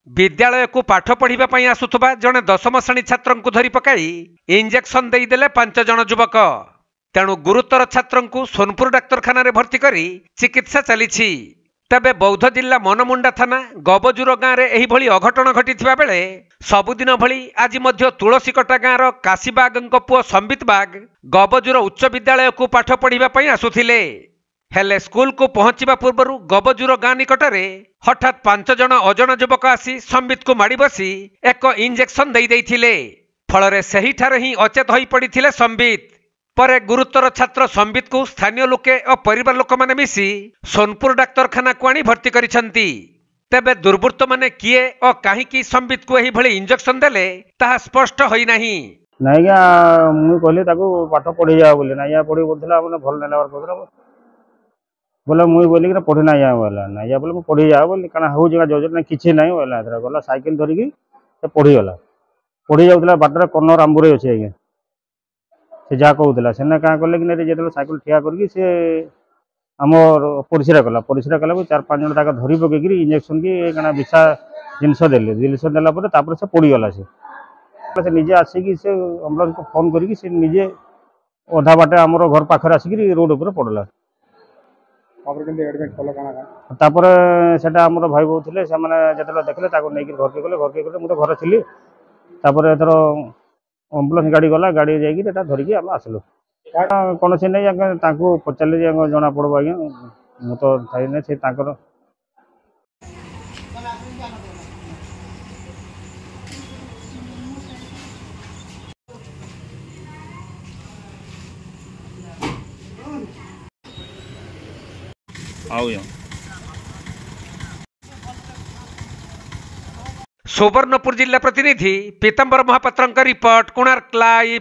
विद्यालय को पाठ पढ़ाई आसुवा जड़े दशम श्रेणी छात्र को धरी पकाई इंजेक्शन देदेले 5 जन युवक। तेणु गुरुतर छात्र को सोनपुर डाक्तरखाना भर्ती कर चिकित्सा चली। तेबे बौद्ध जिला मनमुंडा थाना गबजुर गाँव में यह अघटन घटी बेले सबुदिन भली आज तुलसीकटा गाँव काशीबाग पुओ संबित बाग गबजुर उच्च विद्यालय को पाठ पढ़ाई आसुथिले। हेले स्कूल को पहुंचवा पूर्व गबजुर गाँ निकटरे हठात 5 जन अजण युवक आसी संबित को माड़ी बसी एक इंजेक्शन देइथिले। फल से ही अचेत हो पड़ते संबित। परे गुरुतर छात्र संबित को स्थानीय लोके और परिवार लोक माने मिसी सोनपुर डाक्तरखाना को आनी भर्ती करिसंती। तेबे दुर्बृत्त माने किए और कहीं संबित को यही भली इंजेक्शन देले ताहा स्पष्ट होई नाही। नाइगा मु कहले ताको पाठ पढ़ी जा बोले नाइया पढ़ी बोलथला माने भल नेला पर बोला मुई बोली कि पढ़ी ना जा बोला नाइया बोले पढ़ी जा बोली काना हो जगह योजना किछि नाही बोला एथरा गला साइकिल धरि कि से पढ़ी गला पढ़ी जाउतला बाटर कर्नर आंबुरे अछि आगे से जा कहूला सेना क्या कले कि जो साइकिल ठिया करके से आमर परिश्रा कला 4-5 जन तक धरी पकईकि इंजेक्शन की क्या विषा जिनस देले देला से पड़गला से निजे आसिक से एम्बुलेंस को फोन करके से निजे अधा बाटे आमर घर पाखे आसिक रोड उपर पड़ला। आमर भाई बो थे से जो देखले घर के गले मुझे घर थी एथर एम्बुलेंस गाड़ी गला गाड़ी जाइए धरिकी आम आसलु कौन से नहीं पचारे जना पड़ो आज्ञा मु तो थी से सुवर्णपुर जिला प्रतिनिधि पीतांबर महापात्र रिपोर्ट कोणार्क लाइव।